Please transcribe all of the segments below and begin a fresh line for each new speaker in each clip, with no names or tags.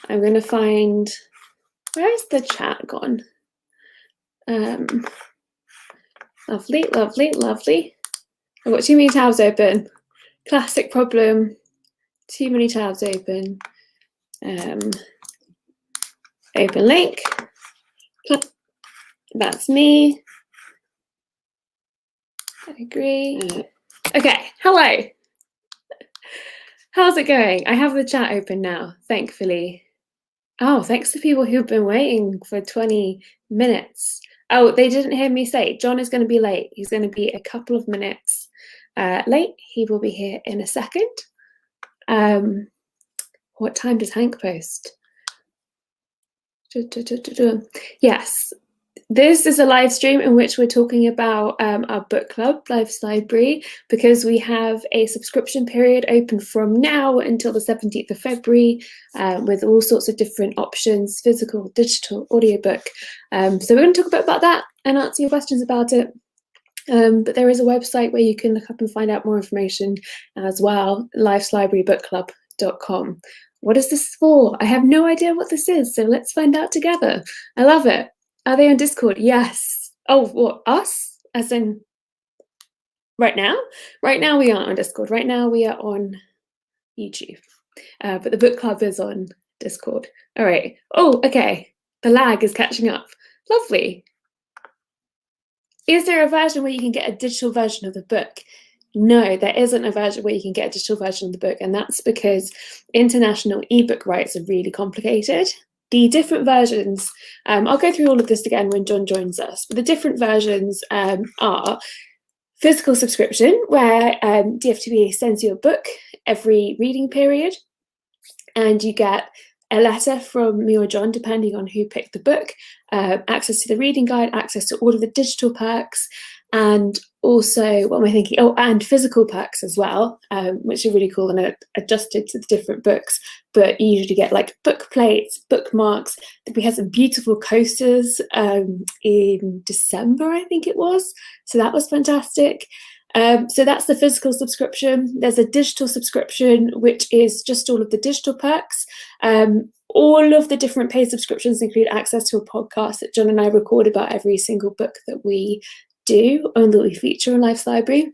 I'm going to find, where's the chat gone? Lovely, lovely, lovely. I've got too many tabs open. Classic problem. Too many tabs open. Open link. That's me. I agree. Okay, hello. How's it going? I have the chat open now, thankfully. Oh, thanks to people who've been waiting for 20 minutes. Oh, they didn't hear me say, John is going to be late. He's going to be a couple of minutes late. He will be here in a second. What time does Hank post? Yes, this is a live stream in which we're talking about our book club, Life's Library, because we have a subscription period open from now until the 17th of February with all sorts of different options, physical, digital, audiobook. So we're going to talk a bit about that and answer your questions about it. But there is a website where you can look up and find out more information as well, lifeslibrarybookclub.com. What is this for? I have no idea what this is, so let's find out together. I love it. Are they on Discord? Yes. Oh, what, us? As in right now? Right now we aren't on Discord. Right now we are on YouTube. But the book club is on Discord. All right. Oh, okay. The lag is catching up. Lovely. Is there a version where you can get a digital version of the book? No, there isn't a version where you can get a digital version of the book, and that's because international ebook rights are really complicated. The different versions, I'll go through all of this again when John joins us, but the different versions are physical subscription, where DFTB sends you a book every reading period, and you get a letter from me or John, depending on who picked the book, access to the reading guide, access to all of the digital perks, and also, what am I thinking? Oh, and physical perks as well, which are really cool and are adjusted to the different books. But you usually get like book plates, bookmarks. We had some beautiful coasters in December, I think it was. So that was fantastic. So that's the physical subscription. There's a digital subscription, which is just all of the digital perks. All of the different paid subscriptions include access to a podcast that John and I record about every single book that we do and that we feature on Life's Library.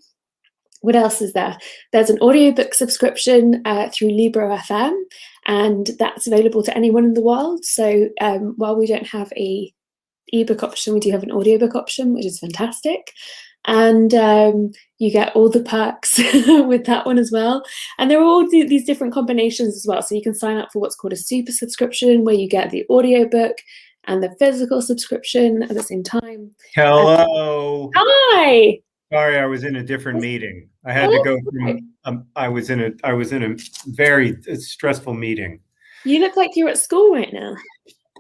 What else is there? There's an audiobook subscription through Libro FM, and that's available to anyone in the world. So while we don't have a ebook option, we do have an audiobook option, which is fantastic. And you get all the perks with that one as well. And there are all these different combinations as well. So you can sign up for what's called a super subscription, where you get the audiobook and the physical subscription at the same time.
Hello.
Hi.
Sorry, I was in a different meeting. I had to go from. I was in a very stressful meeing.
You look like you're at school right now.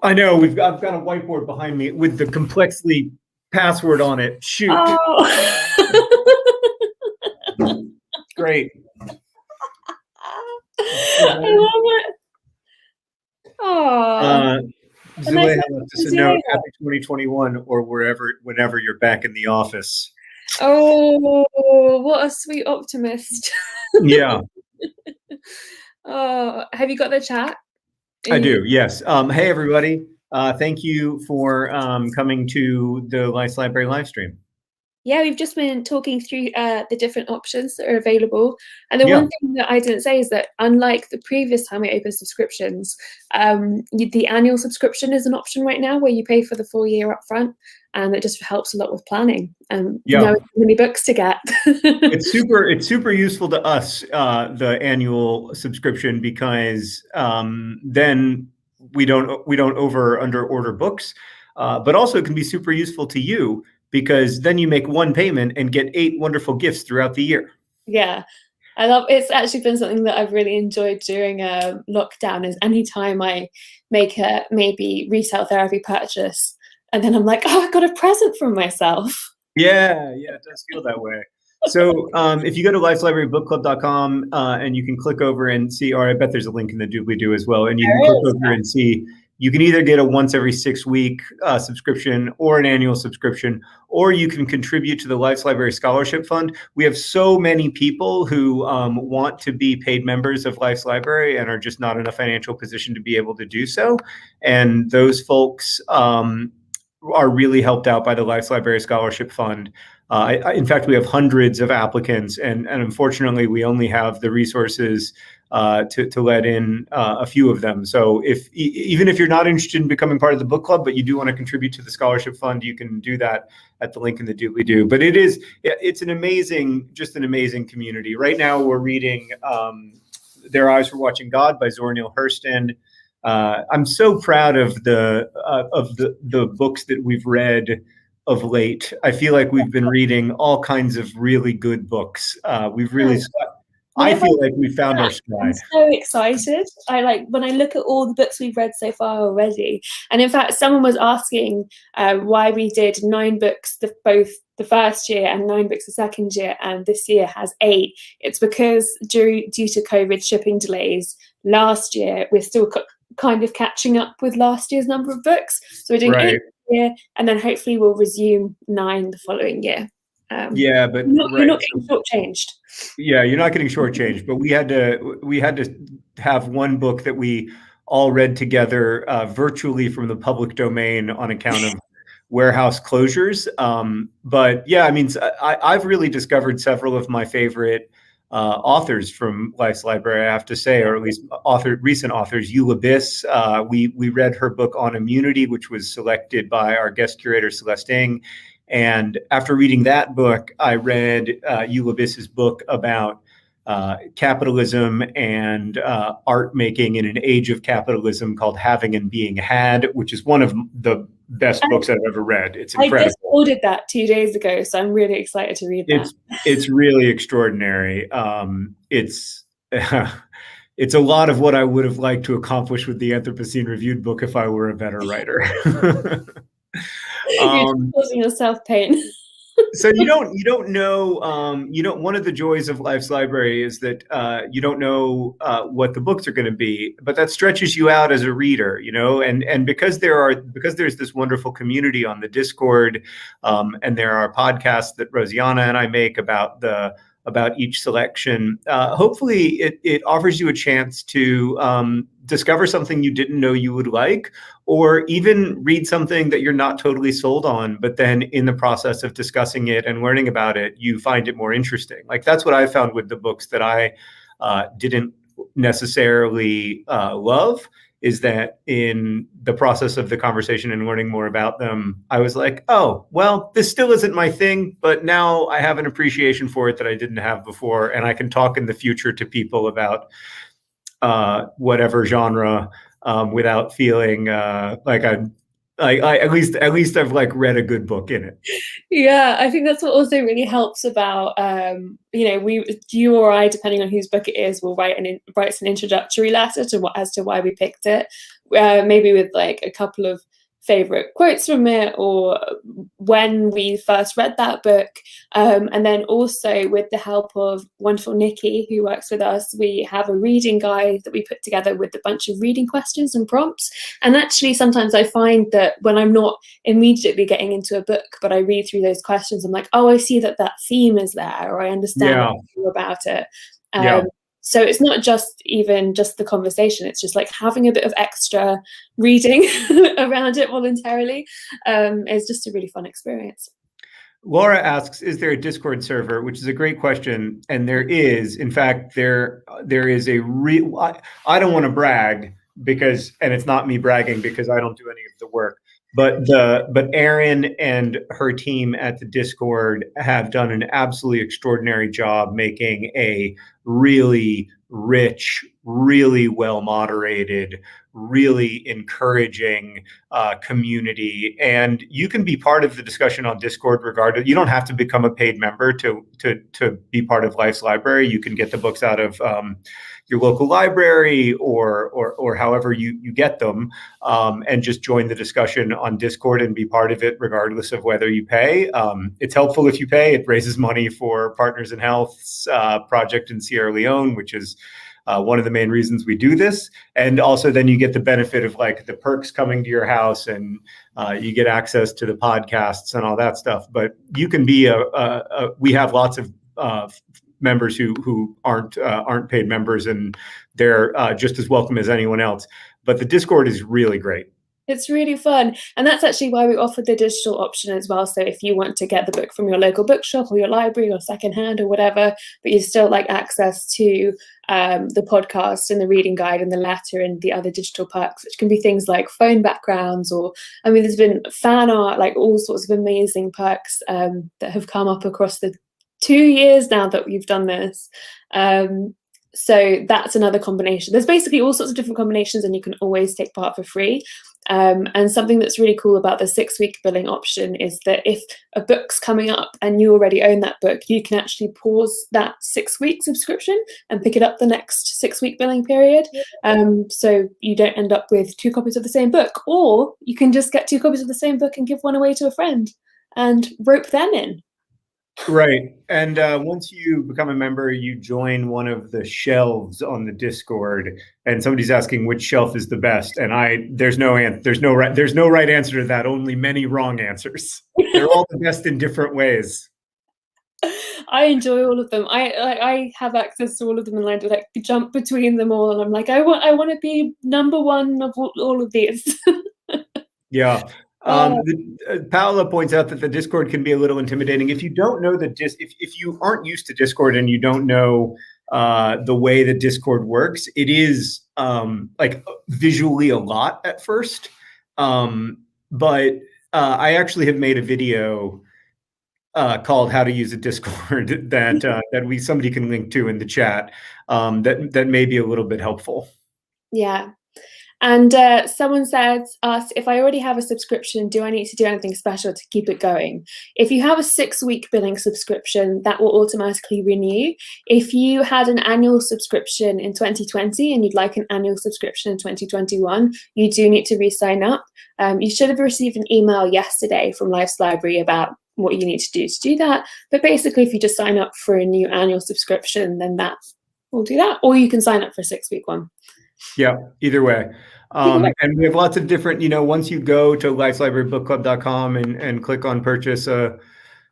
I know. I've got a whiteboard behind me with the Complexly password on it. Shoot.
Oh.
Great.
I love it. Oh.
Zulay left us a note, happy 2021, or whenever you're back in the office.
Oh, what a sweet optimist.
Yeah.
Oh, have you got the chat?
I do, yes. Hey, everybody. Thank you for coming to the Life's Library live stream.
Yeah, we've just been talking through the different options that are available. And the one thing that I didn't say is that unlike the previous time we opened subscriptions, the annual subscription is an option right now where you pay for the full year up front. And it just helps a lot with planning and knowing how many books to get.
It's super useful to us, the annual subscription, because then we don't over or under order books, but also it can be super useful to you, because then you make one payment and get 8 wonderful gifts throughout the year.
Yeah, I love it's actually been something that I've really enjoyed during lockdown, is anytime I make a maybe retail therapy purchase and then I'm like, oh, I got a present from myself.
Yeah, it does feel that way. So if you go to lifeslibrarybookclub.com and you can click over and see, or I bet there's a link in the doobly-doo as well, and you can click over and see You can either get a once every 6 week subscription or an annual subscription, or you can contribute to the Life's Library Scholarship Fund. We have so many people who want to be paid members of Life's Library and are just not in a financial position to be able to do so. And those folks are really helped out by the Life's Library Scholarship Fund. In fact, we have hundreds of applicants, and unfortunately, we only have the resources to let in a few of them. So even if you're not interested in becoming part of the book club, but you do want to contribute to the scholarship fund, you can do that at the link in the doobly-doo. But it's an amazing community. Right now, we're reading Their Eyes Were Watching God by Zora Neale Hurston. I'm so proud of the books that we've read of late. I feel like we've been reading all kinds of really good books. I feel like we found our stride.
I'm so excited. When I look at all the books we've read so far already. And in fact, someone was asking why we did 9 books both the first year and 9 books the second year, and this year has 8. It's because due to COVID shipping delays last year, we're still kind of catching up with last year's number of books. So we're doing 8 this year, and then hopefully we'll resume 9 the following year.
But
you're not getting shortchanged.
Yeah, you're not getting shortchanged. But we had to have one book that we all read together virtually from the public domain on account of warehouse closures. But yeah, I mean, I've really discovered several of my favorite authors from Life's Library, I have to say, or at least recent authors. Eula Biss, we read her book On Immunity, which was selected by our guest curator, Celeste Ng. And after reading that book, I read Eula Biss's book about capitalism and art making in an age of capitalism called Having and Being Had, which is one of the best books I've ever read. It's incredible.
I just ordered that 2 days ago, so I'm really excited to read that.
It's really extraordinary. It's a lot of what I would have liked to accomplish with the Anthropocene Reviewed book if I were a better writer.
You're causing yourself pain.
So you don't know, one of the joys of Life's Library is that you don't know what the books are going to be, but that stretches you out as a reader, and because there's this wonderful community on the Discord, and there are podcasts that Rosianna and I make about each selection. Hopefully it offers you a chance to discover something you didn't know you would like, or even read something that you're not totally sold on, but then in the process of discussing it and learning about it, you find it more interesting. Like that's what I found with the books that I didn't necessarily love, is that in the process of the conversation and learning more about them, I was like, oh, well, this still isn't my thing, but now I have an appreciation for it that I didn't have before. And I can talk in the future to people about whatever genre without feeling like at least I've like read a good book in it.
Yeah, I think that's what also really helps about you or I, depending on whose book it is, will write an introductory letter as to why we picked it, maybe with like a couple of favorite quotes from it, or when we first read that book, and then also with the help of wonderful Nikki, who works with us, we have a reading guide that we put together with a bunch of reading questions and prompts. And actually sometimes I find that when I'm not immediately getting into a book, but I read through those questions, I'm like, oh, I see that theme is there, or I understand more about it. So it's not just the conversation, it's just like having a bit of extra reading around it voluntarily is just a really fun experience.
Laura asks, is there a Discord server? Which is a great question. And there is. In fact, there is a I don't want to brag and it's not me bragging because I don't do any of the work. But Erin and her team at the Discord have done an absolutely extraordinary job making a really rich, really well moderated, really encouraging community. And you can be part of the discussion on Discord regardless. You don't have to become a paid member to be part of Life's Library. You can get the books out of your local library or however you get them, and just join the discussion on Discord and be part of it regardless of whether you pay. It's helpful if you pay. It raises money for Partners in Health's project in Sierra Leone, which is one of the main reasons we do this. And also then you get the benefit of like the perks coming to your house, and you get access to the podcasts and all that stuff. But you can be we have lots of members who aren't paid members, and they're just as welcome as anyone else. But the Discord is really great.
It's really fun. And that's actually why we offer the digital option as well. So if you want to get the book from your local bookshop or your library or secondhand or whatever, but you still like access to the podcast and the reading guide and the letter and the other digital perks, which can be things like phone backgrounds, or, I mean, there's been fan art, like all sorts of amazing perks that have come up across the 2 years now that we've done this. So that's another combination. There's basically all sorts of different combinations, and you can always take part for free. And something that's really cool about the 6-week billing option is that if a book's coming up and you already own that book, you can actually pause that 6-week subscription and pick it up the next 6-week billing period. So you don't end up with 2 copies of the same book, or you can just get 2 copies of the same book and give one away to a friend and rope them in.
Right. And once you become a member, you join one of the shelves on the Discord, and somebody's asking which shelf is the best. And there's no right answer to that. Only many wrong answers. They're all the best in different ways.
I enjoy all of them. I have access to all of them, and I like jump between them all. And I'm like, I want to be number one of all of these.
Yeah. Paola points out that the Discord can be a little intimidating. If you don't know if you aren't used to Discord and you don't know the way that Discord works, it is like visually a lot at first. But I actually have made a video called "How to Use a Discord" that somebody can link to in the chat. That may be a little bit helpful.
Yeah. And someone asked, if I already have a subscription, do I need to do anything special to keep it going? If you have a 6-week billing subscription, that will automatically renew. If you had an annual subscription in 2020 and you'd like an annual subscription in 2021, you do need to re-sign up. You should have received an email yesterday from Life's Library about what you need to do that. But basically, if you just sign up for a new annual subscription, then that will do that. Or you can sign up for a 6-week one.
Yeah, either way. And we have lots of different, once you go to lifeslibrarybookclub.com and click on purchase a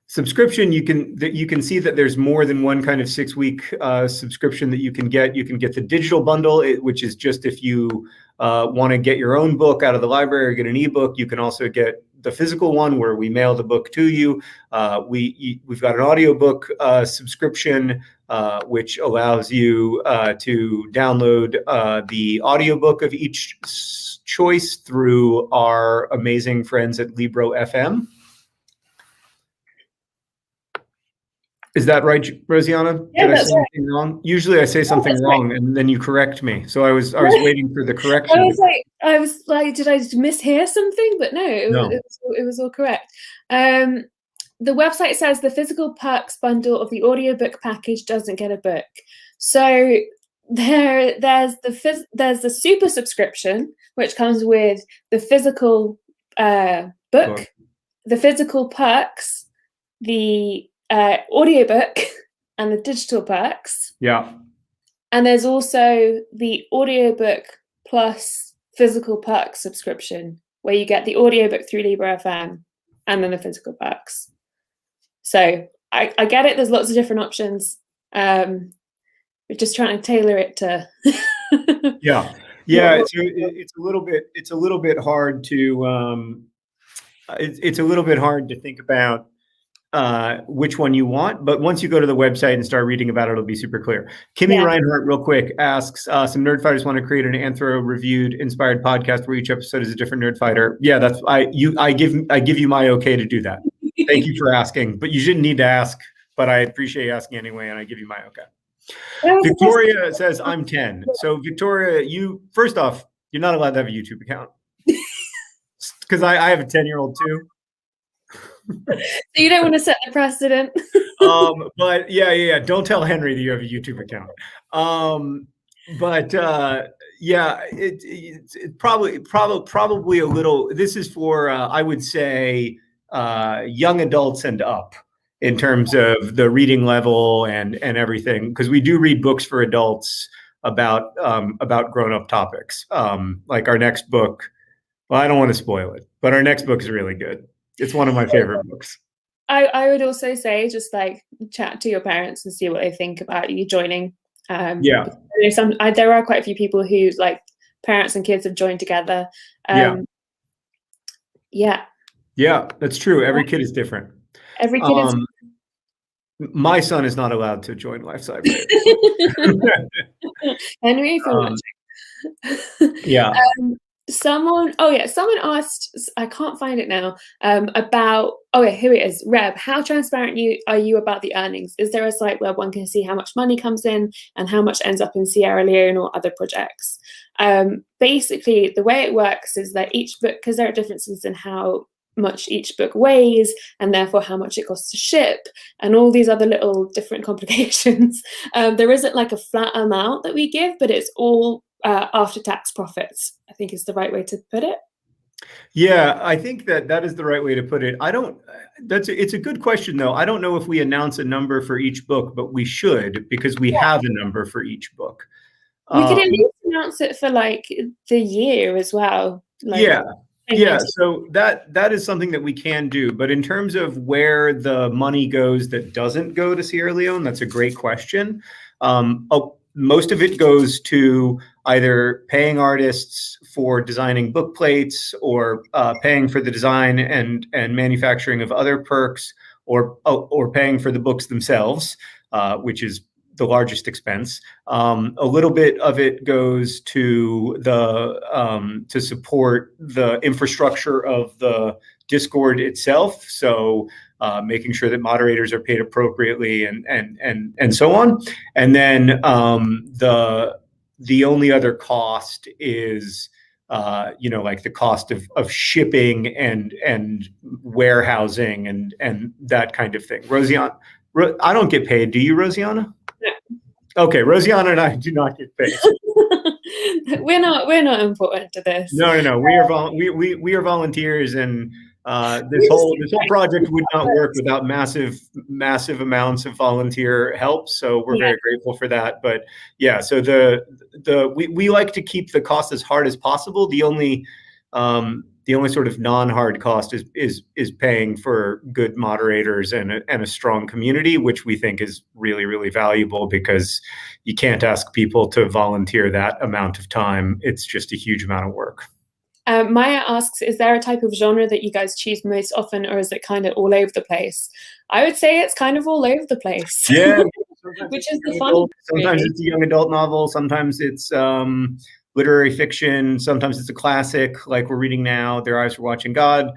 subscription, you can see that there's more than one kind of 6-week subscription that you can get. You can get the digital bundle, which is just if you want to get your own book out of the library or get an ebook. You can also get the physical one where we mail the book to you. We've got an audiobook subscription, which allows you to download the audiobook of each choice through our amazing friends at Libro FM. Is that right, Rosianna?
Yeah,
Did I
that's
say anything wrong? Usually I say something wrong and then you correct me. So I was waiting for the correction.
I was like, did I mishear something? But no, it was all correct. The website says the physical perks bundle of the audiobook package doesn't get a book. So there's the super subscription, which comes with the physical book, the physical perks, the audiobook, and the digital perks.
Yeah.
And there's also the audiobook plus physical perks subscription, where you get the audiobook through Libro FM and then the physical perks. So I get it. There's lots of different options. We're just trying to tailor it to.
Yeah. It's a little bit hard to. It's a little bit hard to think about which one you want, but once you go to the website and start reading about it, it'll be super clear. Kimmy Reinhardt, real quick, asks, some nerdfighters want to create an anthro-reviewed inspired podcast where each episode is a different nerdfighter. Yeah, I give you my okay to do that. Thank you for asking, but you didn't need to ask, but I appreciate you asking anyway, and I give you my okay. Victoria says, I'm 10. So Victoria, first off, you're not allowed to have a YouTube account. Because I have a 10-year-old too.
So you don't want to set the precedent.
But yeah. Don't tell Henry that you have a YouTube account. It's probably a little. This is for I would say young adults and up in terms of the reading level and everything, because we do read books for adults. about grown-up topics. Like our next book, well, I don't want to spoil it, but our next book is really good. It's one of my favorite books.
I would also say just like chat to your parents and see what they think about you joining.
Yeah.
There are quite a few people who like parents and kids have joined together. Yeah,
that's true. Every kid is different.
Every kid is.
My son is not allowed to join Life's Library.
Henry, if you're watching.
Yeah.
Someone asked, I can't find it now, about, here it is. Reb, how transparent are you about the earnings? Is there a site where one can see how much money comes in and how much ends up in Sierra Leone or other projects? Basically, the way it works is that each book, because there are differences in how much each book weighs and therefore how much it costs to ship and all these other little different complications, there isn't like a flat amount that we give, but it's all after tax profits, I think is the right way to put it.
Yeah, I think that is the right way to put it. It's a good question though. I don't know if we announce a number for each book, but we should, because we have a number for each book.
We could at least announce it for like the year as well.
Yeah, so that is something that we can do. But in terms of where the money goes that doesn't go to Sierra Leone, that's a great question. Most of it goes to either paying artists for designing book plates or paying for the design and manufacturing of other perks, or paying for the books themselves, which is the largest expense. A little bit of it goes to to support the infrastructure of the Discord itself. So making sure that moderators are paid appropriately and so on. And then the only other cost is like the cost of shipping and warehousing and that kind of thing. Rosianna, I don't get paid. Do you, Rosianna?
No.
Okay, Rosianna and I do not get paid.
We're not important to this.
No. We are volunteers, and this whole project would not work without massive amounts of volunteer help. So we're very grateful for that. But yeah, so we like to keep the cost as hard as possible. The only sort of non-hard cost is paying for good moderators and a strong community, which we think is really, really valuable, because you can't ask people to volunteer that amount of time. It's just a huge amount of work.
Maya asks, is there a type of genre that you guys choose most often, or is it kind of all over the place? I would say it's kind of all over the place.
Yeah.
Which is the fun.
Sometimes it's a young adult novel. Sometimes it's literary fiction. Sometimes it's a classic, like we're reading now, Their Eyes Were Watching God.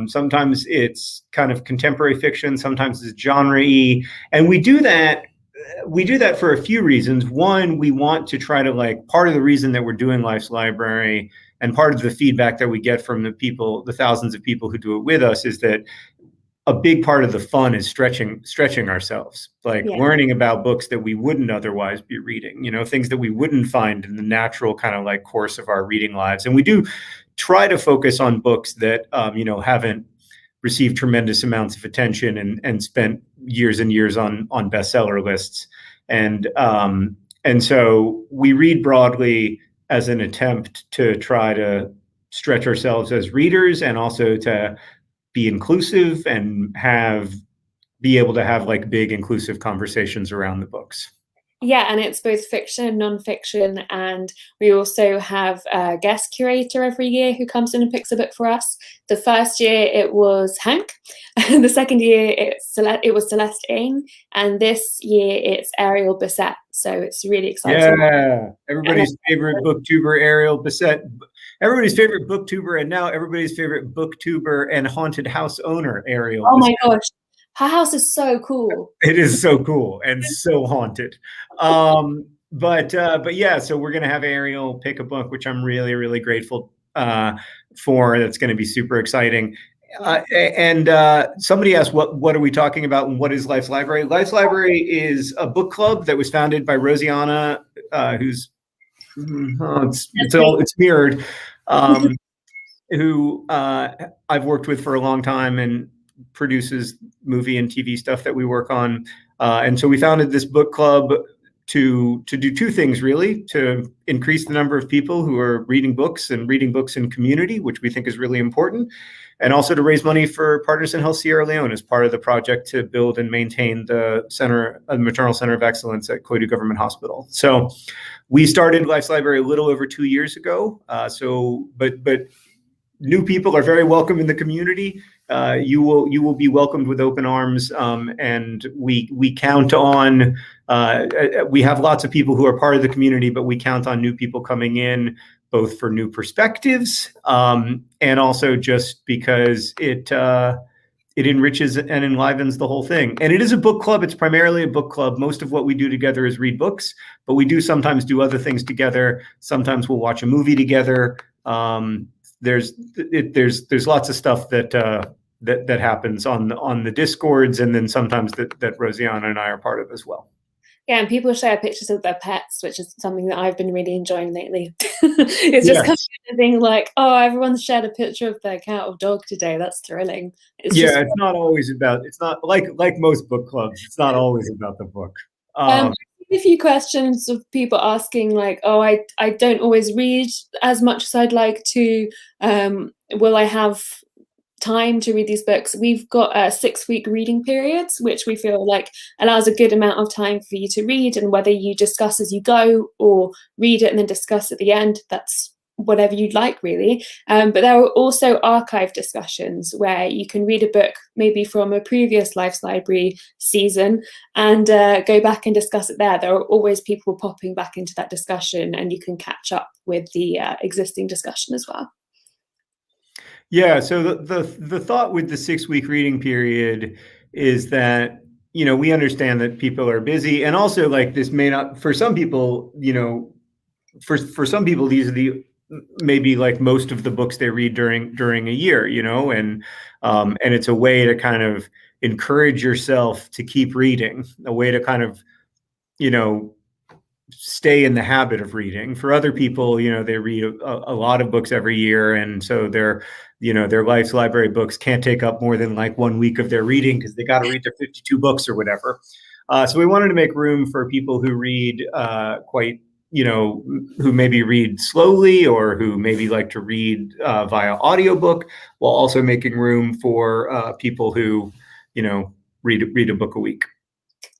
Sometimes it's kind of contemporary fiction. Sometimes it's genre-y. And we do that for a few reasons. One, we want to try to, part of the reason that we're doing Life's Library, and part of the feedback that we get from the thousands of people who do it with us, is that a big part of the fun is stretching ourselves, learning about books that we wouldn't otherwise be reading, things that we wouldn't find in the natural kind of course of our reading lives. And we do try to focus on books that, haven't received tremendous amounts of attention and spent years and years on bestseller lists. And so we read broadly as an attempt to try to stretch ourselves as readers, and also to be inclusive and be able to have big inclusive conversations around the books.
Yeah, and it's both fiction and nonfiction, and we also have a guest curator every year who comes in and picks a book for us. The first year it was Hank, and the second year it was Celeste Ng, and this year it's Ariel Bissett. So it's really exciting.
Yeah, everybody's favorite booktuber, Ariel Bissett. Everybody's favorite booktuber, and now everybody's favorite booktuber and haunted house owner, Ariel.
Oh my gosh. Her house is so cool.
It is so cool and so haunted. But yeah, so we're going to have Ariel pick a book, which I'm really, really grateful for. That's going to be super exciting. And somebody asked, what are we talking about, and what is Life's Library? Life's Library is a book club that was founded by Rosianna, who's it's mirrored, who I've worked with for a long time and produces movie and TV stuff that we work on. And so we founded this book club to do two things, really: to increase the number of people who are reading books and reading books in community, which we think is really important, and also to raise money for Partners in Health Sierra Leone as part of the project to build and maintain the Maternal Center of Excellence at Koidu Government Hospital. So we started Life's Library a little over 2 years ago. But new people are very welcome in the community. You will be welcomed with open arms, and we count on. We have lots of people who are part of the community, but we count on new people coming in, both for new perspectives, and also just because it enriches and enlivens the whole thing. And it is a book club. It's primarily a book club. Most of what we do together is read books, but we do sometimes do other things together. Sometimes we'll watch a movie together. There's lots of stuff that happens on the Discords, and then sometimes that Rosianna and I are part of as well.
Yeah, and people share pictures of their pets, which is something that I've been really enjoying lately. It's just kind of being like, oh, everyone's shared a picture of their cat or dog today. That's thrilling.
It's not always about. It's not like most book clubs. It's not always about the book.
A few questions of people asking like, oh, I don't always read as much as I'd like to. Will I have time to read these books? We've got 6-week reading periods, which we feel like allows a good amount of time for you to read, and whether you discuss as you go or read it and then discuss at the end, that's whatever you'd like, really. But there are also archive discussions where you can read a book maybe from a previous Life's Library season and go back and discuss it there. There are always people popping back into that discussion, and you can catch up with the existing discussion as well.
Yeah, so the thought with the 6-week reading period is that, we understand that people are busy, and also like this may not, for some people, for some people, these are maybe like most of the books they read during a year, and it's a way to kind of encourage yourself to keep reading, a way to kind of, stay in the habit of reading. For other people, they read a lot of books every year, and so their Life's Library books can't take up more than like 1 week of their reading because they got to read their 52 books or whatever. So we wanted to make room for people who read who maybe read slowly, or who maybe like to read via audiobook, while also making room for people who, read a book a week.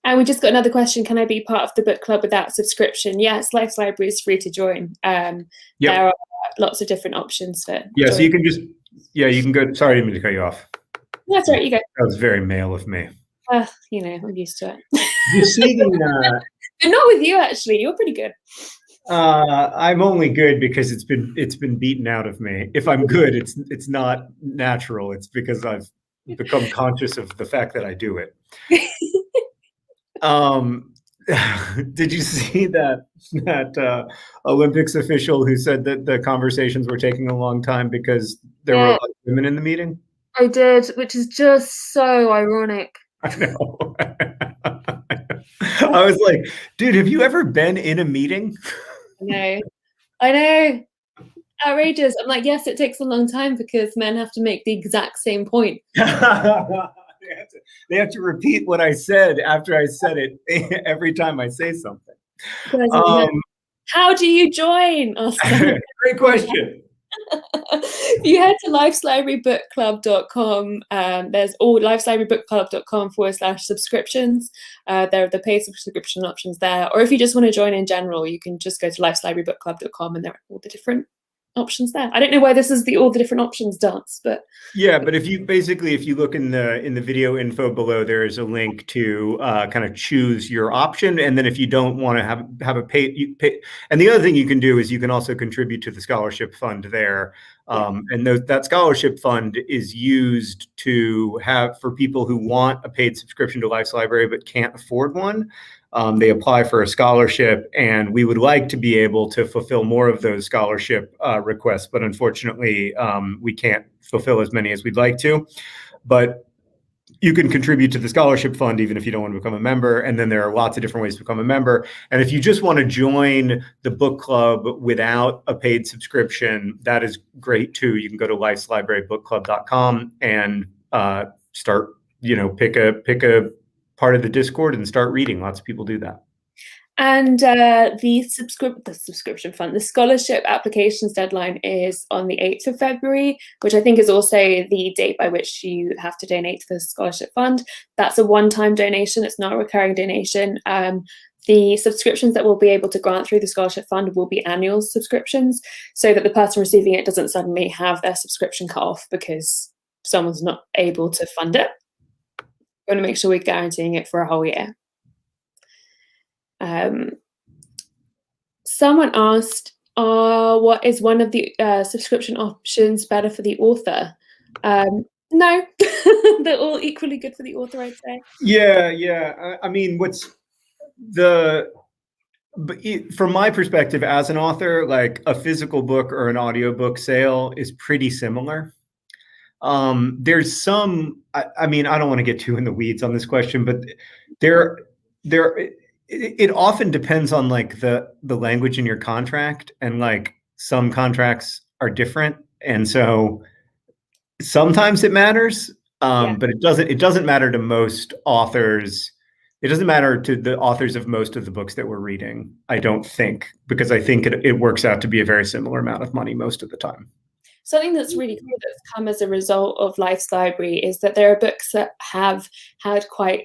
And we just got another question. Can I be part of the book club without subscription? Yes, Life's Library is free to join. There are lots of different options for joining.
So you can just, you can go. Sorry, I didn't mean to cut you off.
That's right, you go.
That was very male of me.
I'm used to it.
You see
But not with you, actually. You're pretty good.
I'm only good because it's been beaten out of me. If I'm good, it's not natural. It's because I've become conscious of the fact that I do it. Did you see that Olympics official who said that the conversations were taking a long time because there were a lot of women in the meeting?
I did, which is just so ironic.
I know. I was like, dude, have you ever been in a meeting?
I know. Outrageous. I'm like, yes, it takes a long time because men have to make the exact same point.
They have to repeat what I said after I said it every time I say something.
How do you join, Oscar?
Great question.
If you head to lifeslibrarybookclub.com, there's all lifeslibrarybookclub.com/subscriptions. There are the paid subscription options there. Or if you just want to join in general, you can just go to lifeslibrarybookclub.com, and there are all the different options there. I don't know why this is all the different options dance, but
but if you look in the video info below, there is a link to kind of choose your option, and then if you don't want to have a pay. And the other thing you can do is you can also contribute to the scholarship fund there, and that scholarship fund is used to have for people who want a paid subscription to Life's Library but can't afford one. They apply for a scholarship, and we would like to be able to fulfill more of those scholarship requests, but unfortunately, we can't fulfill as many as we'd like to. But you can contribute to the scholarship fund even if you don't want to become a member, and then there are lots of different ways to become a member. And if you just want to join the book club without a paid subscription, that is great too. You can go to lifeslibrarybookclub.com and start, pick a part of the Discord and start reading. Lots of people do that.
And the subscription fund, the scholarship applications deadline is on the 8th of February, which I think is also the date by which you have to donate to the scholarship fund. That's a one-time donation. It's not a recurring donation. The subscriptions that we'll be able to grant through the scholarship fund will be annual subscriptions, so that the person receiving it doesn't suddenly have their subscription cut off because someone's not able to fund it. We want to make sure we're guaranteeing it for a whole year. Someone asked, what is one of the subscription options better for the author? No, they're all equally good for the author, I'd say.
Yeah. I mean, from my perspective as an author, like a physical book or an audiobook sale is pretty similar. There's some, I mean, I don't want to get too in the weeds on this question, but it often depends on like the language in your contract, and like some contracts are different. And so sometimes it matters, but it doesn't matter to most authors. It doesn't matter to the authors of most of the books that we're reading, I don't think, because I think it works out to be a very similar amount of money most of the time.
Something that's really cool that's come as a result of Life's Library is that there are books that have had quite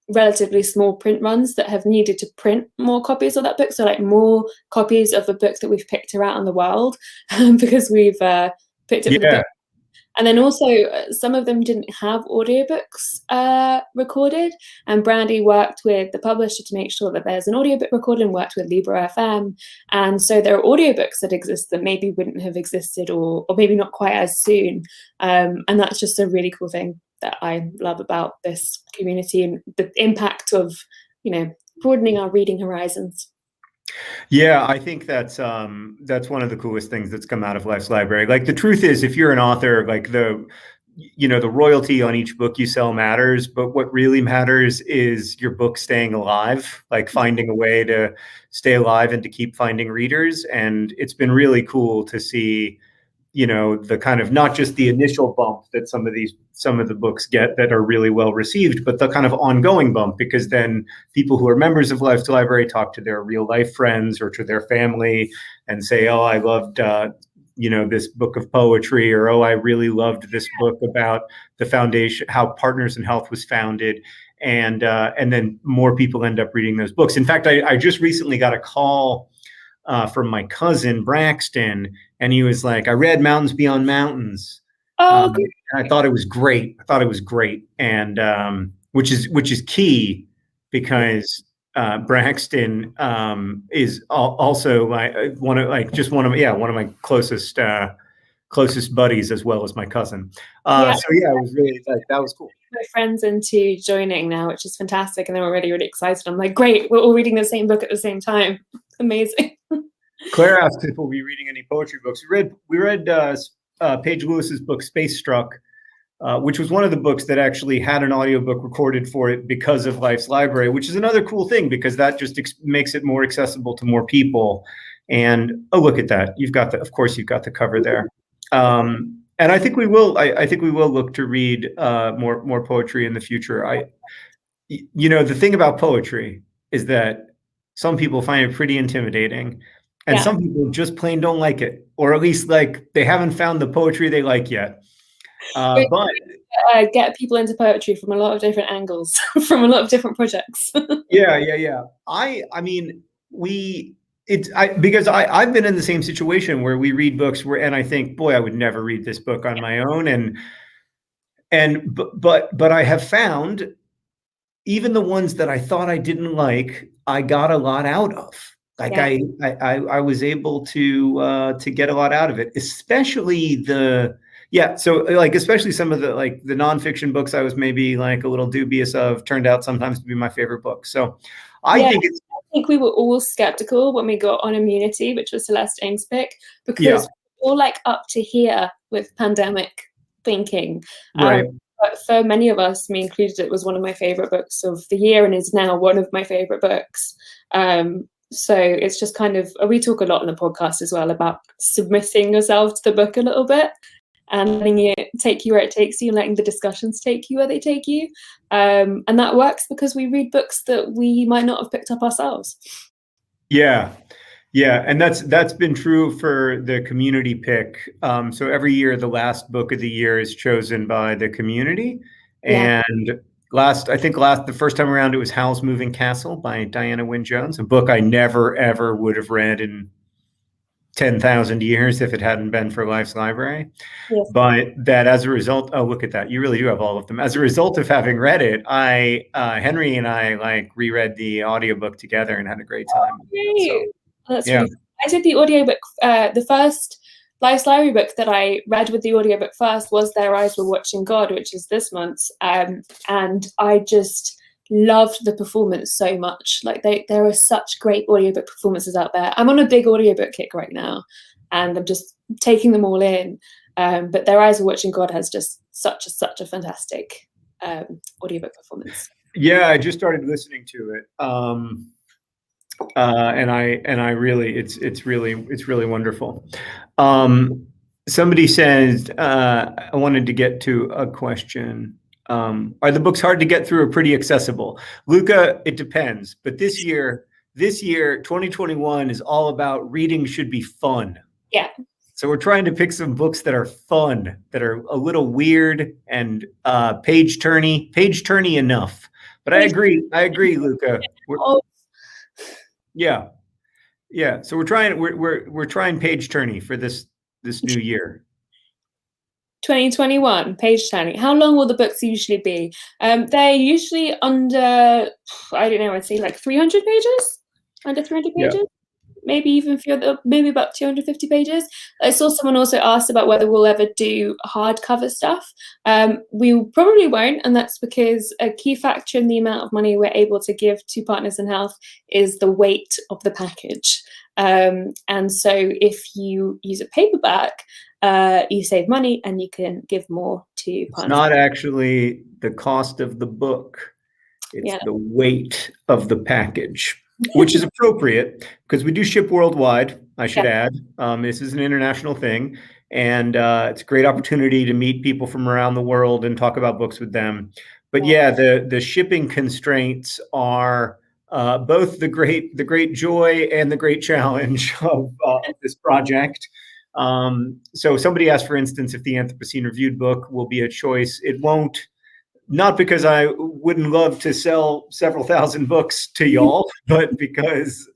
relatively small print runs that have needed to print more copies of that book. So like more copies of a book that we've picked around in the world because we've picked it for the book. And then also some of them didn't have audiobooks recorded, and Brandy worked with the publisher to make sure that there's an audiobook recorded, and worked with Libro FM. And so there are audiobooks that exist that maybe wouldn't have existed or maybe not quite as soon. And that's just a really cool thing that I love about this community and the impact of, broadening our reading horizons.
Yeah, I think that's one of the coolest things that's come out of Life's Library. Like, the truth is, if you're an author, like the royalty on each book you sell matters, but what really matters is your book staying alive, like finding a way to stay alive and to keep finding readers. And it's been really cool to see, the kind of, not just the initial bump that some of the books get that are really well received, but the kind of ongoing bump, because then people who are members of Life's Library talk to their real life friends or to their family and say, oh, I loved, this book of poetry, or, oh, I really loved this book about the foundation, how Partners in Health was founded. And then more people end up reading those books. In fact, I just recently got a call from my cousin Braxton, and he was like, I read Mountains Beyond Mountains. And I thought it was great. And which is key, because Braxton is also one of my closest buddies, as well as my cousin. So it was really, that was cool.
My friends into joining now, which is fantastic, and they were really, really excited. I'm like, great, we're all reading the same book at the same time. Amazing.
Claire asked if we'll be reading any poetry books. We read Paige Lewis's book Space Struck, which was one of the books that actually had an audiobook recorded for it because of Life's Library, which is another cool thing, because that just makes it more accessible to more people. And look at that, you've got the cover there. And I think we will. I think we will look to read more poetry in the future. The thing about poetry is that some people find it pretty intimidating, and some people just plain don't like it, or at least like they haven't found the poetry they like yet. But
get people into poetry from a lot of different angles, from a lot of different projects.
Yeah. Because I've been in the same situation where we read books and I think, boy, I would never read this book on my own. But I have found even the ones that I thought I didn't like, I got a lot out of. Like I was able to get a lot out of it, especially especially some of the the nonfiction books I was maybe like a little dubious of turned out sometimes to be my favorite books. So I think
we were all skeptical when we got on Immunity, which was Celeste Ng's pick, because we're all like up to here with pandemic thinking.
Right.
But for many of us, me included, it was one of my favorite books of the year and is now one of my favorite books. So it's just kind of, we talk a lot on the podcast as well about submitting yourself to the book a little bit. and letting it take you where it takes you and letting the discussions take you where they take you. And that works because we read books that we might not have picked up ourselves.
Yeah. Yeah, and that's been true for the community pick. So every year, the last book of the year is chosen by the community.
Yeah.
And the first time around, it was Howl's Moving Castle by Diana Wynne Jones, a book I never ever would have read in 10,000 years if it hadn't been for Life's Library.
Yes.
But that as a result, oh, look at that. You really do have all of them. As a result of having read it, Henry and I like reread the audiobook together and had a great time.
So, that's
yeah.
really cool. I did the audiobook, the first Life's Library book that I read with the audiobook first was Their Eyes Were Watching God, which is this month's. And I just loved the performance so much. Like there are such great audiobook performances out there. I'm on a big audiobook kick right now and I'm just taking them all in. But Their Eyes Were Watching God has just such a fantastic audiobook performance.
Yeah, I just started listening to it. And I really, it's really wonderful. Somebody says, I wanted to get to a question. Are the books hard to get through or pretty accessible? Luca, it depends. But this year, 2021 is all about reading should be fun.
Yeah.
So we're trying to pick some books that are fun, that are a little weird and page turny enough. But I agree, Luca. Yeah. So we're trying page turny for this new year.
2021 page turning. How long will the books usually be? They're usually under, I don't know, I'd say like 300 pages, under 300 pages. Yeah. Maybe even maybe about 250 pages. I saw someone also asked about whether we'll ever do hardcover stuff. We probably won't, and that's because a key factor in the amount of money we're able to give to Partners in Health is the weight of the package. And so if you use a paperback, you save money and you can give more to Partners.
It's not actually the cost of the book. It's the weight of the package. Which is appropriate because we do ship worldwide, I should add. This is an international thing, and it's a great opportunity to meet people from around the world and talk about books with them. But the shipping constraints are both the great joy and the great challenge of this project. So somebody asked, for instance, if the Anthropocene Reviewed book will be a choice. It won't. Not because I wouldn't love to sell several thousand books to y'all, but because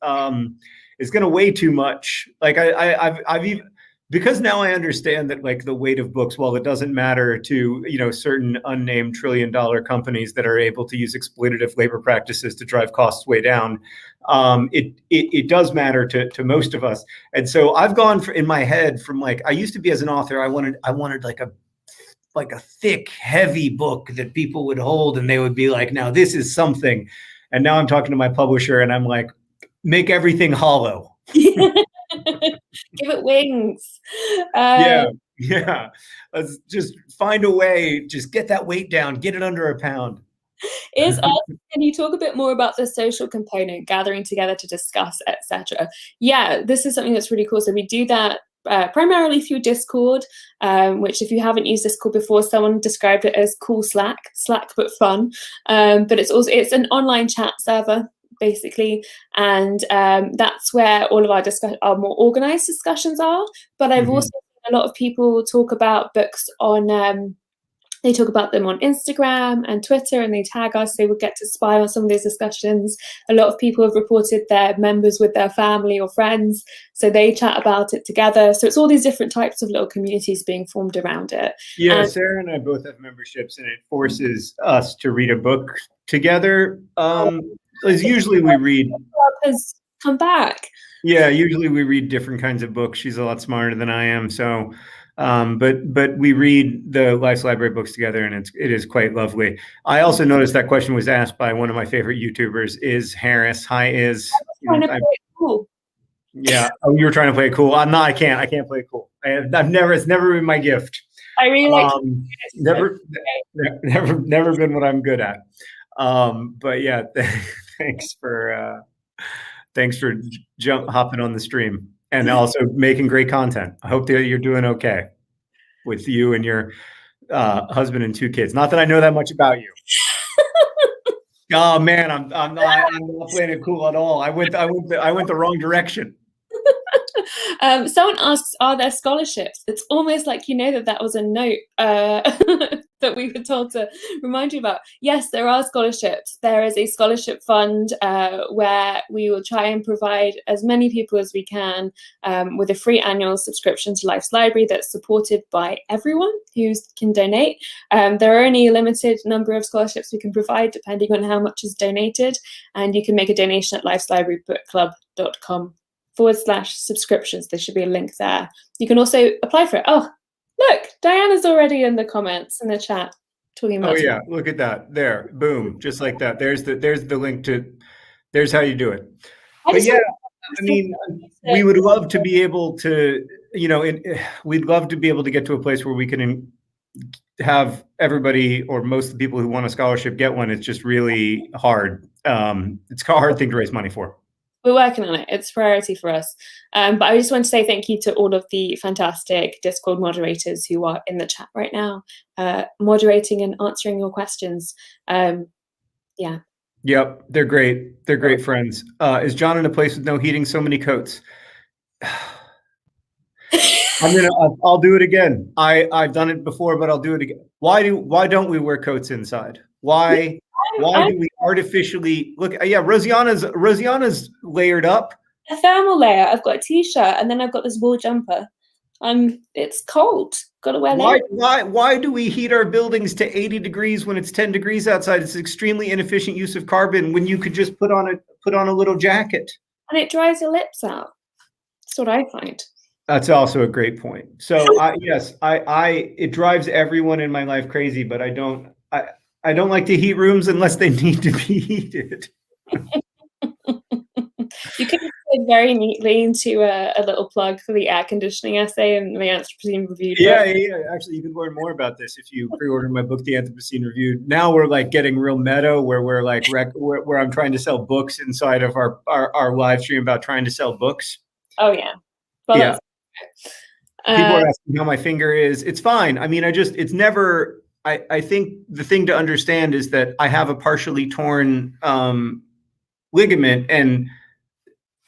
it's going to weigh too much. Like I've even, because now I understand that like the weight of books, while it doesn't matter to certain unnamed trillion-dollar companies that are able to use exploitative labor practices to drive costs way down, it does matter to most of us. And so I've gone in my head from like I used to be as an author, I wanted like a thick, heavy book that people would hold and they would be like, now this is something. And now I'm talking to my publisher and I'm like, make everything hollow.
Give it wings.
Yeah. Let's just find a way, just get that weight down, get it under a pound.
Can you talk a bit more about the social component, gathering together to discuss, etc.? Yeah, this is something that's really cool. So we do that primarily through Discord, which if you haven't used Discord before, someone described it as cool Slack but fun. But it's an online chat server basically, and that's where all of our more organized discussions are. But I've also seen a lot of people talk about books on they talk about them on Instagram and Twitter, and they tag us. They would get to spy on some of those discussions. A lot of people have reported their members with their family or friends, so they chat about it together. So it's all these different types of little communities being formed around it.
Yeah, Sarah and I both have memberships, and it forces us to read a book together. As usually we read.
Has come back.
Yeah, usually we read different kinds of books. She's a lot smarter than I am, so. But we read the Life's Library books together, and it is quite lovely. I also noticed that question was asked by one of my favorite YouTubers, Is Harris. Hi, Is.
Play it cool.
Yeah. Oh, you were trying to play it cool. I'm not. I can't play it cool. It's never been my gift.
I really like.
Never been what I'm good at. But yeah, thanks for hopping on the stream. And also making great content. I hope that you're doing okay. with you and your husband and 2 kids. Not that I know that much about you. Oh man, I'm not playing it cool at all. I went the wrong direction.
Someone asks, are there scholarships? It's almost like that was a note that we were told to remind you about. Yes, there are scholarships. There is a scholarship fund where we will try and provide as many people as we can with a free annual subscription to Life's Library that's supported by everyone who can donate. There are only a limited number of scholarships we can provide depending on how much is donated, and you can make a donation at lifeslibrarybookclub.com/subscriptions. There should be a link there. You can also apply for it. Oh, look, Diana's already in the comments in the chat talking about.
Oh yeah, look at that. There, boom, just like that. There's the link to. There's how you do it. But yeah, I mean, we would love to be able to, we'd love to be able to get to a place where we can have everybody or most of the people who want a scholarship get one. It's just really hard. It's a hard thing to raise money for.
We're working on it. It's a priority for us. But I just want to say thank you to all of the fantastic Discord moderators who are in the chat right now, moderating and answering your questions. Yeah.
Yep, they're great. They're great friends. Is John in a place with no heating? So many coats. I'll do it again. I've done it before, but I'll do it again. Why don't we wear coats inside? Why do we artificially look? Yeah, Rosiana's layered up.
A thermal layer. I've got a t-shirt and then I've got this wool jumper. It's cold. Got to wear layers.
Why do we heat our buildings to 80 degrees when it's 10 degrees outside? It's extremely inefficient use of carbon when you could just put on a little jacket.
And it dries your lips out. That's what I find.
That's also a great point. So it drives everyone in my life crazy, but I don't like to heat rooms unless they need to be heated.
You could put very neatly into a little plug for the air conditioning essay and the Anthropocene Reviewed.
Yeah. Actually, you can learn more about this if you pre-order my book, The Anthropocene Reviewed. Now we're like getting real meta, where we're like where I'm trying to sell books inside of our live stream about trying to sell books.
Oh yeah. Well,
yeah. People are asking how my finger is. It's fine. I mean, it's never. I think the thing to understand is that I have a partially torn ligament, and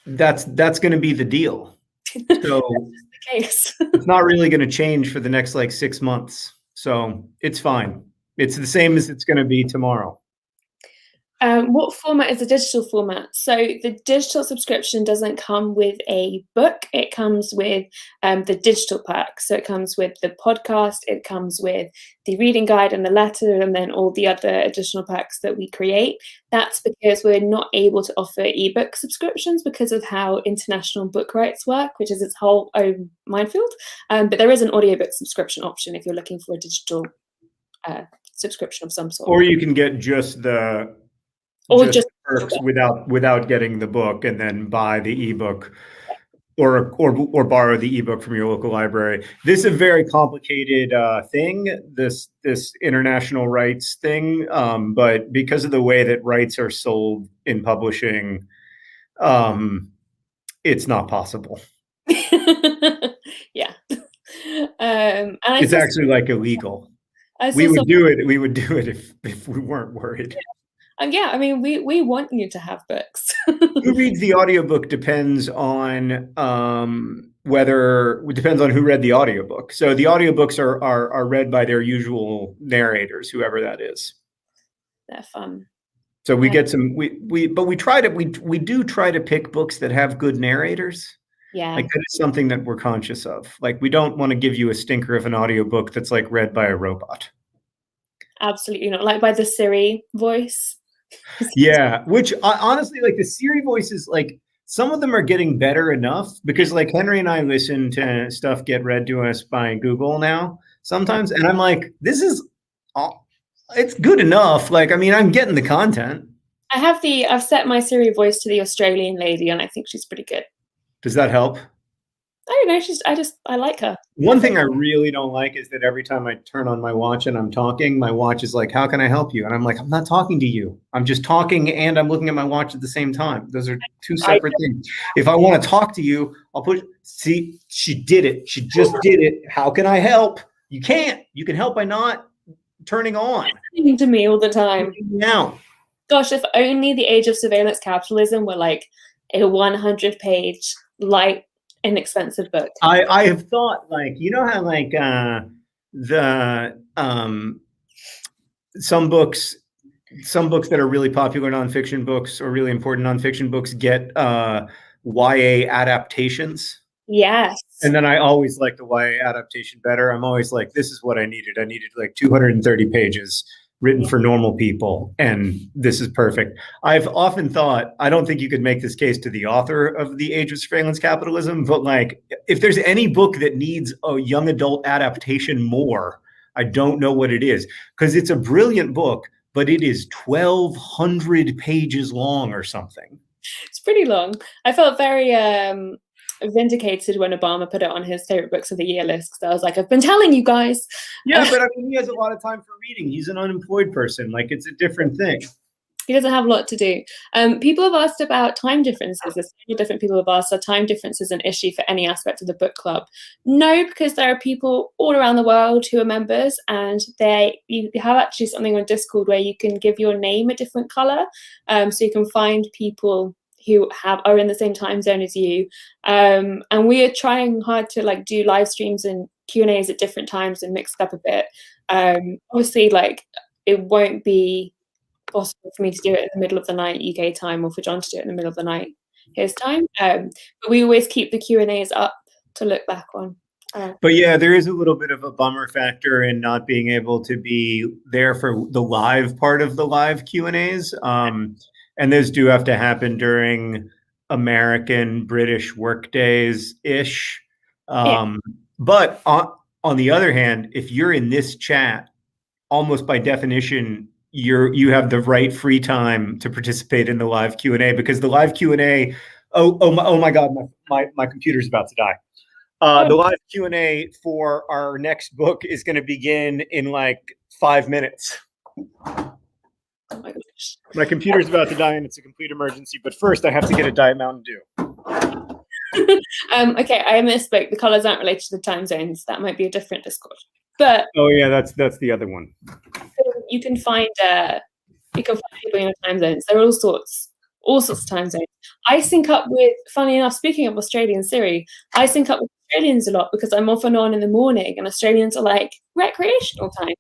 that's going to be the deal. So
that's the case.
It's not really going to change for the next 6 months. So it's fine. It's the same as it's going to be tomorrow.
What format is the digital format? So the digital subscription doesn't come with a book. It comes with the digital pack. So it comes with the podcast, it comes with the reading guide and the letter, and then all the other additional packs that we create. That's because we're not able to offer ebook subscriptions because of how international book rights work, which is its whole own minefield. But there is an audiobook subscription option if you're looking for a digital subscription of some sort.
Or you can get just the just perks without getting the book, and then buy the ebook, or borrow the ebook from your local library. This is a very complicated thing. This international rights thing, but because of the way that rights are sold in publishing, it's not possible.
Yeah,
and it's actually illegal. We would do it if we weren't worried.
Yeah. Yeah, I mean, we want you to have books.
Who reads the audiobook depends on who read the audiobook. So the audiobooks are read by their usual narrators, whoever that is.
They're fun.
So we get some we do try to pick books that have good narrators.
Yeah.
That is something that we're conscious of. We don't want to give you a stinker of an audiobook that's read by a robot.
Absolutely not. Like by the Siri voice.
Yeah, which honestly, the Siri voices, some of them are getting better enough, because Henry and I listen to stuff get read to us by Google now sometimes, and I'm like, this is it's good enough. I'm getting the content.
I've set my Siri voice to the Australian lady, and I think she's pretty good.
Does that help?
I don't know. I like her.
One thing I really don't like is that every time I turn on my watch and I'm talking, my watch is like, how can I help you? And I'm like, I'm not talking to you. I'm just talking and I'm looking at my watch at the same time. Those are two separate things. If I want to talk to you, I'll see, she did it. She just did it. How can I help? You can't. You can help by not turning on.
To me all the time.
Now,
gosh, if only The Age of Surveillance Capitalism were like a 100-page, light, inexpensive book.
I have thought, like, you know how like some books that are really popular nonfiction books or really important nonfiction books get YA adaptations.
Yes.
And then I always like the YA adaptation better. I'm always like, this is what I needed. I needed like 230 pages written for normal people, and this is perfect. I've often thought, I don't think you could make this case to the author of The Age of Surveillance Capitalism, but like, if there's any book that needs a young adult adaptation more, I don't know what it is, because it's a brilliant book, but it is 1,200 pages long or something.
It's pretty long. I felt very vindicated when Obama put it on his favorite books of the year list, because I was like, I've been telling you guys.
Yeah, but I mean, he has a lot of time for reading. He's an unemployed person. Like, it's a different thing.
He doesn't have a lot to do. People have asked about time differences. There's several different people have asked, are time differences an issue for any aspect of the book club? No, because there are people all around the world who are members, and you have actually something on Discord where you can give your name a different color, so you can find people who are in the same time zone as you, and we are trying hard to like do live streams and Q&As at different times and mix it up a bit. Obviously, like, it won't be possible for me to do it in the middle of the night UK time, or for John to do it in the middle of the night his time, but we always keep the Q&As up to look back on.
But yeah, there is a little bit of a bummer factor in not being able to be there for the live part of the live Q&As. And those do have to happen during American, British work days-ish. But on the other hand, if you're in this chat, almost by definition, you have the right free time to participate in the live Q&A, because the live Q&A, oh my God, my computer's about to die. The live Q&A for our next book is going to begin in like 5 minutes.
Oh my gosh.
My computer's about to die and it's a complete emergency, but first I have to get a Diet Mountain Dew.
Okay, I misspoke. The colors aren't related to the time zones. That might be a different Discord. But
oh yeah, that's the other one.
You can find people in your time zones. There are all sorts of time zones. I sync up with, funny enough, speaking of Australian Siri, I sync up with Australians a lot because I'm off and on in the morning, and Australians are like recreational time.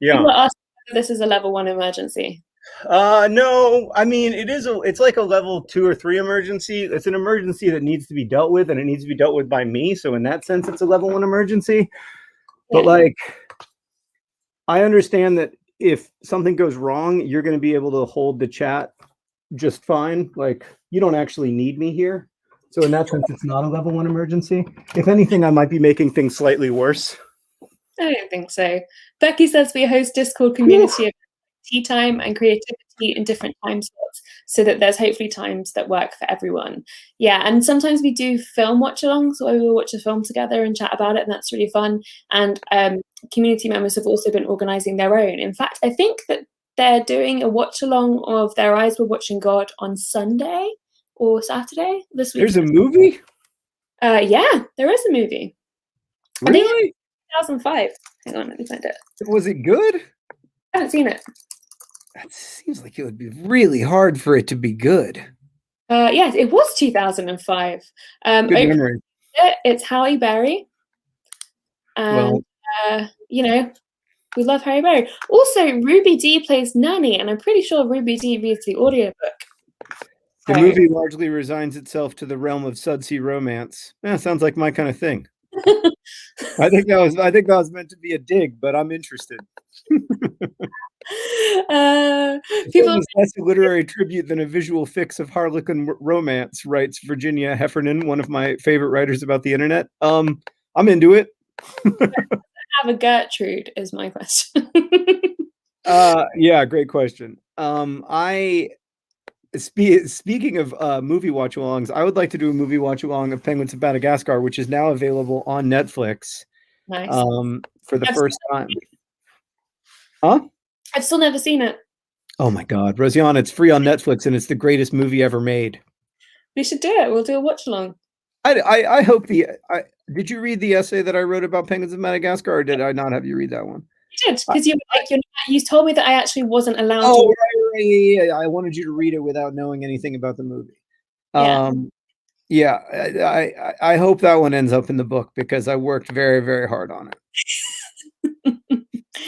Yeah.
People are asking whether this is a level 1 emergency.
No, I mean, it's like a level 2 or 3 emergency. It's an emergency that needs to be dealt with, and it needs to be dealt with by me. So in that sense, it's a level 1 emergency. But like, I understand that if something goes wrong, you're going to be able to hold the chat just fine. Like, you don't actually need me here. So in that sense, it's not a level 1 emergency. If anything, I might be making things slightly worse.
I don't think so. Becky says we host Discord community of tea time and creativity in different time slots, so that there's hopefully times that work for everyone. Yeah, and sometimes we do film watch-alongs, where we will watch a film together and chat about it, and that's really fun. And community members have also been organising their own. In fact, I think that they're doing a watch-along of Their Eyes Were Watching God on Sunday or Saturday this week.
There's a movie?
Yeah, there is a movie.
Really?
2005. Hang on, let me find it.
Was it good?
I haven't seen it.
That seems like it would be really hard for it to be good.
Yes, it was 2005.
Good memory.
It's Halle Berry. And, you know, we love Halle Berry. Also, Ruby Dee plays Nanny, and I'm pretty sure Ruby Dee reads the audiobook.
The movie largely resigns itself to the realm of sudsy romance. Yeah, sounds like my kind of thing. I think that was meant to be a dig, but I'm interested.
People
less a literary tribute than a visual fix of Harlequin romance, writes Virginia Heffernan, one of my favorite writers about the internet. I'm into it.
Have a Gertrude is my question.
Yeah, great question. Speaking of movie watch-alongs, I would like to do a movie watch-along of Penguins of Madagascar, which is now available on Netflix.
Nice.
For the first time. Huh?
I've still never seen it.
Oh my God, Rosianna, it's free on Netflix and it's the greatest movie ever made.
We should do it. We'll do a watch-along.
I hope
Did you read the essay that I wrote about penguins of Madagascar, or did I not have you read that one?
You did, because you told me that I actually wasn't allowed
Oh,
to.
yeah. I wanted you to read it without knowing anything about the movie.
Yeah.
I hope that one ends up in the book because I worked very, very hard on it.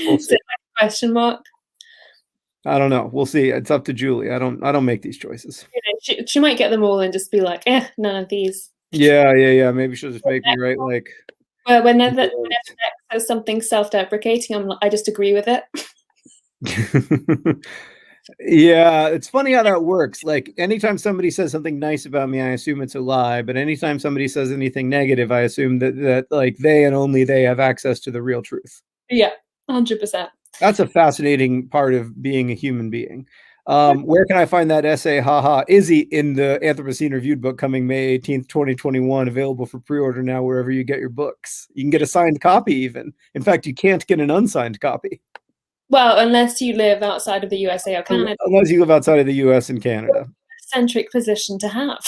We'll see.
Question mark.
I don't know. We'll see. It's up to Julie. I don't make these choices.
She might get them all and just be like, none of these.
Yeah. Maybe she'll just make me write like.
Whenever X says something self-deprecating, I just agree with it.
Yeah, it's funny how that works. Like anytime somebody says something nice about me, I assume it's a lie. But anytime somebody says anything negative, I assume that like they and only they have access to the real truth.
Yeah, 100%.
That's a fascinating part of being a human being. Where can I find that essay? Haha. Izzy in the Anthropocene Reviewed book coming May 18th, 2021, available for pre-order now wherever you get your books. You can get a signed copy even. In fact, you can't get an unsigned copy.
Well, unless you live outside of the USA or Canada.
Unless you live outside of the US and Canada.
Eccentric position to have.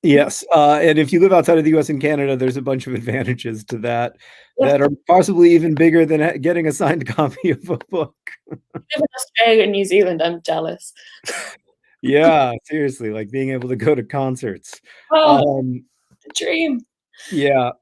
Yes. And if you live outside of the US and Canada, there's a bunch of advantages to that that are possibly even bigger than getting a signed copy of a book.
I live in Australia and New Zealand. I'm jealous.
Yeah, seriously, like being able to go to concerts.
The dream.
Yeah.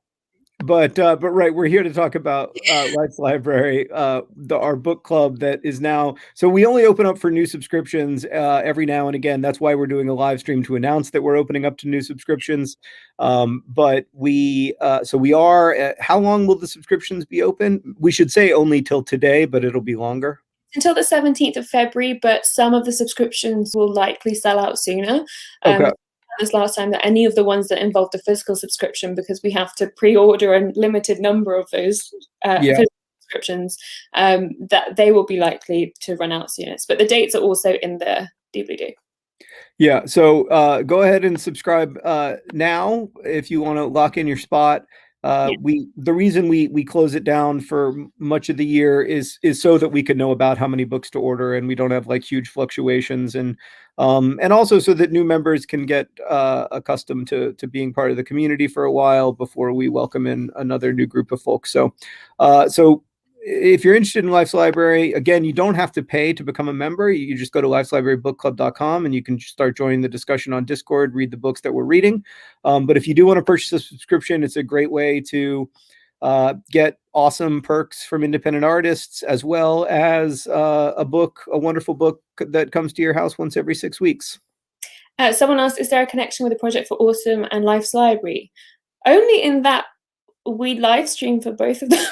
But right, we're here to talk about Life Library, our book club that is now. So we only open up for new subscriptions every now and again. That's why we're doing a live stream to announce that we're opening up to new subscriptions. But we are. How long will the subscriptions be open? We should say only till today, but it'll be longer.
Until the 17th of February, but some of the subscriptions will likely sell out sooner.
Okay.
This last time that any of the ones that involved a physical subscription, because we have to pre-order a limited number of those physical subscriptions, that they will be likely to run out soonest. But the dates are also in the DVD.
Yeah, so go ahead and subscribe now if you want to lock in your spot. The reason we close it down for much of the year is so that we can know about how many books to order and we don't have like huge fluctuations, and also so that new members can get accustomed to being part of the community for a while before we welcome in another new group of folks. So if you're interested in Life's Library, again, you don't have to pay to become a member. You just go to lifeslibrarybookclub.com and you can start joining the discussion on Discord, read the books that we're reading. But if you do want to purchase a subscription, it's a great way to get awesome perks from independent artists, as well as a wonderful book that comes to your house once every 6 weeks.
Someone asked, is there a connection with the Project for Autumn and Life's Library? Only in that we live stream for both of them,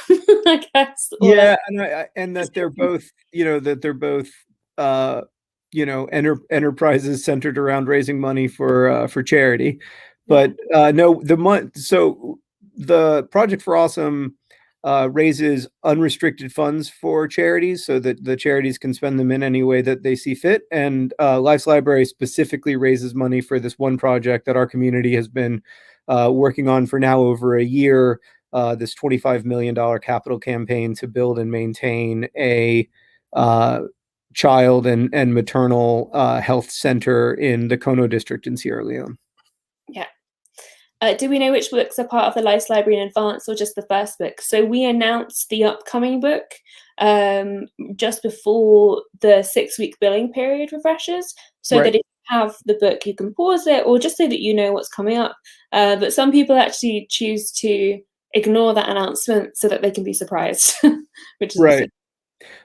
I guess.
Yeah, and that they're both, enterprises centered around raising money for charity. But no, so the Project for Awesome raises unrestricted funds for charities so that the charities can spend them in any way that they see fit. And Life's Library specifically raises money for this one project that our community has been working on for now over a year, this $25 million capital campaign to build and maintain a child and maternal health center in the Kono district in Sierra Leone.
Yeah. Do we know which books are part of the Life's Library in advance or just the first book? So we announced the upcoming book just before the 6-week billing period refreshes, so that if you have the book, you can pause it, or just so that you know what's coming up. But some people actually choose to ignore that announcement so that they can be surprised, which is
right.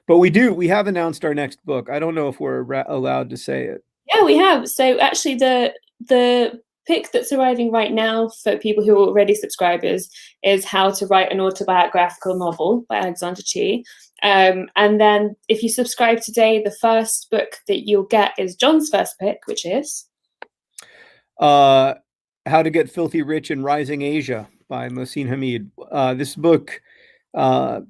But we have announced our next book. I don't know if we're allowed to say it.
Yeah, we have. So actually the pick that's arriving right now for people who are already subscribers is How to Write an Autobiographical Novel by Alexander Chee. And then if you subscribe today, the first book that you'll get is John's first pick, which is
How to Get Filthy Rich in Rising Asia by Mohsin Hamid. This book, I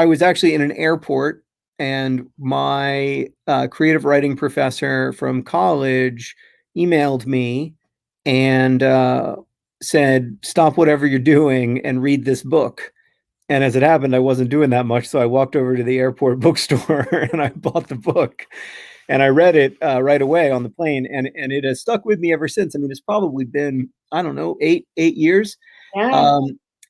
was actually in an airport, and my creative writing professor from college emailed me and said, stop whatever you're doing and read this book. And as it happened, I wasn't doing that much. So I walked over to the airport bookstore and I bought the book. and I read it right away on the plane, and it has stuck with me ever since. I mean, it's probably been, I don't know, eight years.
Yeah.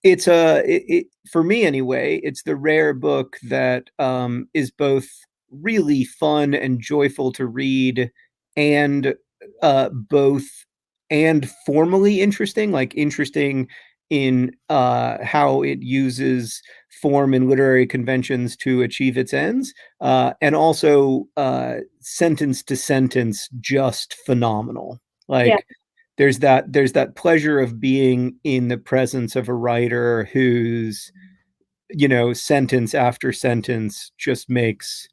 It's for me anyway, it's the rare book that is both really fun and joyful to read, and both and formally interesting, like interesting in how it uses form and literary conventions to achieve its ends, and also sentence to sentence, just phenomenal. Like,
Yeah.
there's that pleasure of being in the presence of a writer whose, you know, sentence after sentence just makes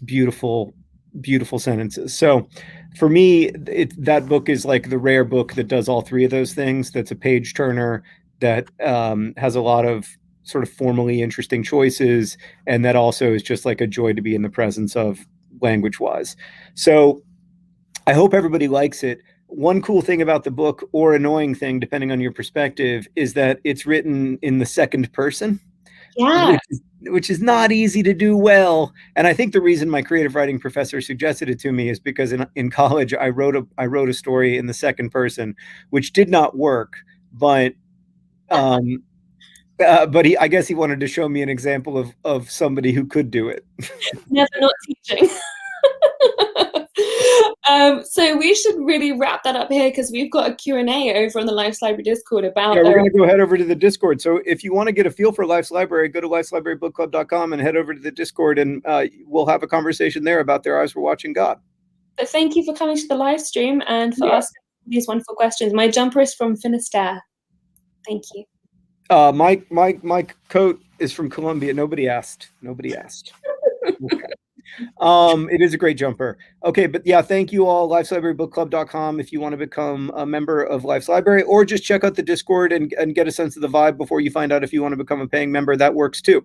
beautiful sentences. So for me, that book is like the rare book that does all three of those things. That's a page turner, that has a lot of sort of formally interesting choices, and that also is just like a joy to be in the presence of, language wise. So I hope everybody likes it. One cool thing about the book, or annoying thing, depending on your perspective, is that it's written in the second person,
Yeah.
which is not easy to do well. And I think the reason my creative writing professor suggested it to me is because in college I wrote a story in the second person, which did not work, but I guess he wanted to show me an example of somebody who could do it.
Never not teaching. So we should really wrap that up here, because we've got a Q&A over on the Life's Library Discord about...
Yeah, we're going to go head over to the Discord. So if you want to get a feel for Life's Library, go to lifeslibrarybookclub.com and head over to the Discord, and we'll have a conversation there about Their Eyes Were Watching God.
So thank you for coming to the live stream and for asking these wonderful questions. My jumper is from Finisterre. Thank you.
My coat is from Columbia. Nobody asked. Okay. It is a great jumper. Okay, but yeah, thank you all. lifeslibrarybookclub.com if you want to become a member of Life's Library, or just check out the Discord and get a sense of the vibe before you find out if you want to become a paying member. That works too.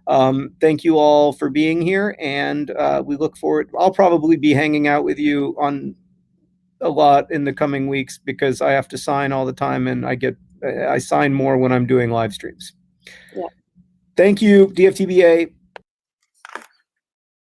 Thank you all for being here, and we look forward. I'll probably be hanging out with you on a lot in the coming weeks, because I have to sign all the time, and I sign more when I'm doing live streams.
Yeah.
Thank you, DFTBA.